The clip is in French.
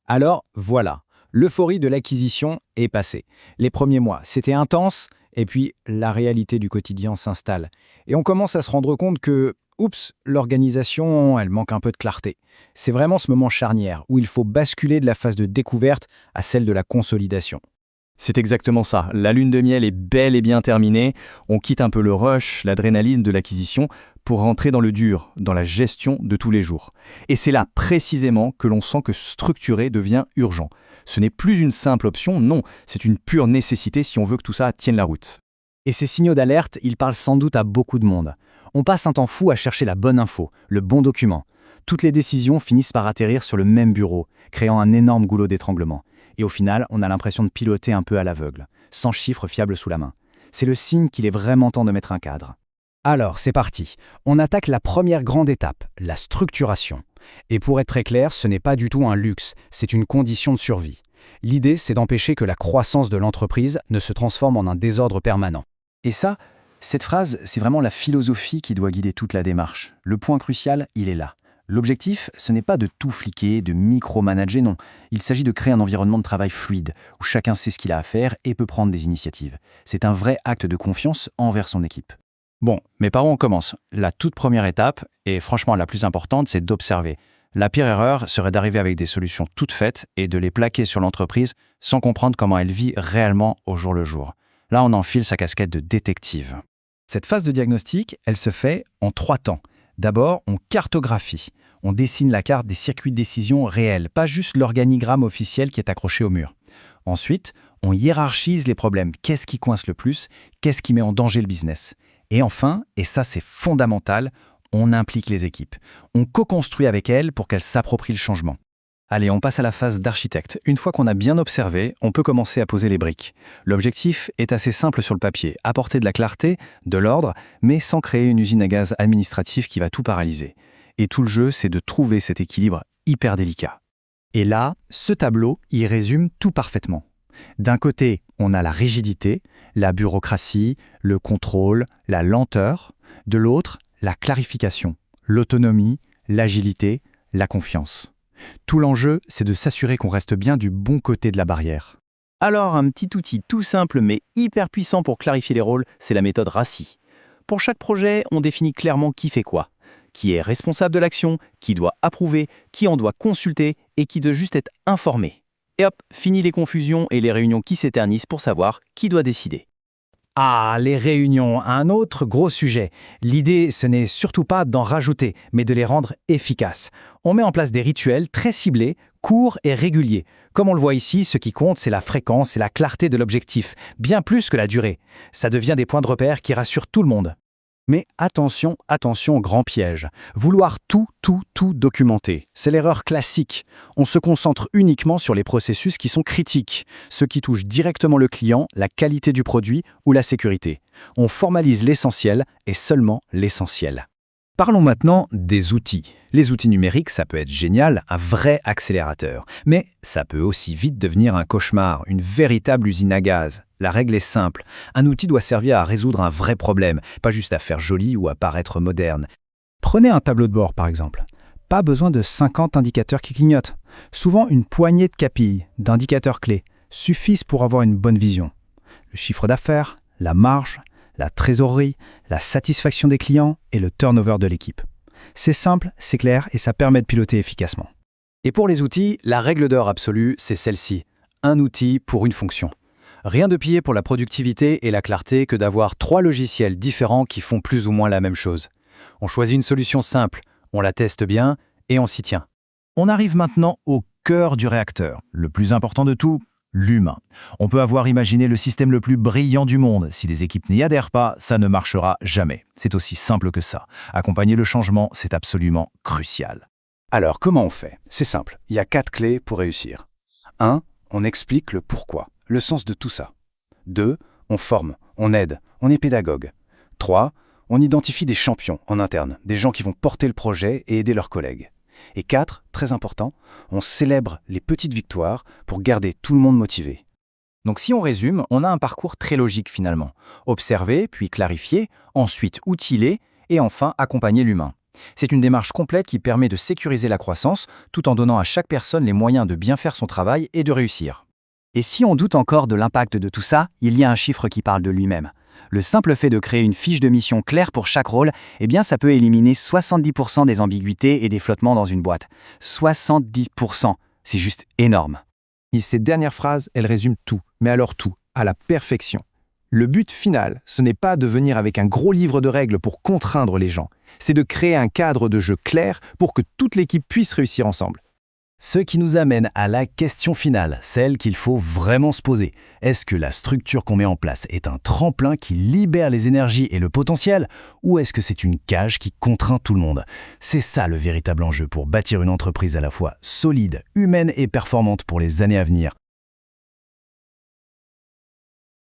Alors voilà, l'euphorie de l'acquisition est passée. Les premiers mois, c'était intense, et puis la réalité du quotidien s'installe. Et on commence à se rendre compte que, oups, l'organisation, elle manque un peu de clarté. C'est vraiment ce moment charnière où il faut basculer de la phase de découverte à celle de la consolidation. C'est exactement ça. La lune de miel est bel et bien terminée. On quitte un peu le rush, l'adrénaline de l'acquisition pour rentrer dans le dur, dans la gestion de tous les jours. Et c'est là précisément que l'on sent que structurer devient urgent. Ce n'est plus une simple option, non, c'est une pure nécessité si on veut que tout ça tienne la route. Et ces signaux d'alerte, ils parlent sans doute à beaucoup de monde. On passe un temps fou à chercher la bonne info, le bon document. Toutes les décisions finissent par atterrir sur le même bureau, créant un énorme goulot d'étranglement. Et au final, on a l'impression de piloter un peu à l'aveugle, sans chiffres fiables sous la main. C'est le signe qu'il est vraiment temps de mettre un cadre. Alors, c'est parti. On attaque la première grande étape, la structuration. Et pour être très clair, ce n'est pas du tout un luxe, c'est une condition de survie. L'idée, c'est d'empêcher que la croissance de l'entreprise ne se transforme en un désordre permanent. Et ça, cette phrase, c'est vraiment la philosophie qui doit guider toute la démarche. Le point crucial, il est là. L'objectif, ce n'est pas de tout fliquer, de micromanager, non. Il s'agit de créer un environnement de travail fluide, où chacun sait ce qu'il a à faire et peut prendre des initiatives. C'est un vrai acte de confiance envers son équipe. Bon, mais par où on commence? La toute première étape, et franchement la plus importante, c'est d'observer. La pire erreur serait d'arriver avec des solutions toutes faites et de les plaquer sur l'entreprise sans comprendre comment elle vit réellement au jour le jour. Là, on enfile sa casquette de détective. Cette phase de diagnostic, elle se fait en 3 temps. D'abord, on cartographie. On dessine la carte des circuits de décision réels, pas juste l'organigramme officiel qui est accroché au mur. Ensuite, on hiérarchise les problèmes. Qu'est-ce qui coince le plus? Qu'est-ce qui met en danger le business? Et enfin, et ça c'est fondamental, on implique les équipes. On co-construit avec elles pour qu'elles s'approprient le changement. Allez, on passe à la phase d'architecte. Une fois qu'on a bien observé, on peut commencer à poser les briques. L'objectif est assez simple sur le papier, apporter de la clarté, de l'ordre, mais sans créer une usine à gaz administrative qui va tout paralyser. Et tout le jeu, c'est de trouver cet équilibre hyper délicat. Et là, ce tableau y résume tout parfaitement. D'un côté, on a la rigidité, la bureaucratie, le contrôle, la lenteur. De l'autre, la clarification, l'autonomie, l'agilité, la confiance. Tout l'enjeu, c'est de s'assurer qu'on reste bien du bon côté de la barrière. Alors, un petit outil tout simple mais hyper puissant pour clarifier les rôles, c'est la méthode RACI. Pour chaque projet, on définit clairement qui fait quoi. Qui est responsable de l'action, qui doit approuver, qui en doit consulter et qui doit juste être informé. Et hop, fini les confusions et les réunions qui s'éternisent pour savoir qui doit décider. Ah, les réunions, un autre gros sujet. L'idée, ce n'est surtout pas d'en rajouter, mais de les rendre efficaces. On met en place des rituels très ciblés, courts et réguliers. Comme on le voit ici, ce qui compte, c'est la fréquence et la clarté de l'objectif, bien plus que la durée. Ça devient des points de repère qui rassurent tout le monde. Mais attention, attention au grand piège. Vouloir tout documenter. C'est l'erreur classique. On se concentre uniquement sur les processus qui sont critiques, ceux qui touchent directement le client, la qualité du produit ou la sécurité. On formalise l'essentiel et seulement l'essentiel. Parlons maintenant des outils. Les outils numériques, ça peut être génial, un vrai accélérateur. Mais ça peut aussi vite devenir un cauchemar, une véritable usine à gaz. La règle est simple. Un outil doit servir à résoudre un vrai problème, pas juste à faire joli ou à paraître moderne. Prenez un tableau de bord, par exemple. Pas besoin de 50 indicateurs qui clignotent. Souvent, une poignée de capilles, d'indicateurs clés, suffisent pour avoir une bonne vision. Le chiffre d'affaires, la marge, la trésorerie, la satisfaction des clients et le turnover de l'équipe. C'est simple, c'est clair et ça permet de piloter efficacement. Et pour les outils, la règle d'or absolue, c'est celle-ci. Un outil pour une fonction. Rien de pire pour la productivité et la clarté que d'avoir 3 logiciels différents qui font plus ou moins la même chose. On choisit une solution simple, on la teste bien et on s'y tient. On arrive maintenant au cœur du réacteur. Le plus important de tout, l'humain. On peut avoir imaginé le système le plus brillant du monde. Si les équipes n'y adhèrent pas, ça ne marchera jamais. C'est aussi simple que ça. Accompagner le changement, c'est absolument crucial. Alors, comment on fait? C'est simple. Il y a 4 clés pour réussir. 1. On explique le pourquoi, le sens de tout ça. 2. On forme, on aide, on est pédagogue. 3. On identifie des champions en interne, des gens qui vont porter le projet et aider leurs collègues. Et 4, très important, on célèbre les petites victoires pour garder tout le monde motivé. Donc si on résume, on a un parcours très logique finalement. Observer, puis clarifier, ensuite outiller et enfin accompagner l'humain. C'est une démarche complète qui permet de sécuriser la croissance, tout en donnant à chaque personne les moyens de bien faire son travail et de réussir. Et si on doute encore de l'impact de tout ça, il y a un chiffre qui parle de lui-même. Le simple fait de créer une fiche de mission claire pour chaque rôle, eh bien ça peut éliminer 70% des ambiguïtés et des flottements dans une boîte. 70%, c'est juste énorme. Et cette dernière phrase, elle résume tout, mais alors tout, à la perfection. Le but final, ce n'est pas de venir avec un gros livre de règles pour contraindre les gens, c'est de créer un cadre de jeu clair pour que toute l'équipe puisse réussir ensemble. Ce qui nous amène à la question finale, celle qu'il faut vraiment se poser. Est-ce que la structure qu'on met en place est un tremplin qui libère les énergies et le potentiel, ou est-ce que c'est une cage qui contraint tout le monde? C'est ça le véritable enjeu pour bâtir une entreprise à la fois solide, humaine et performante pour les années à venir.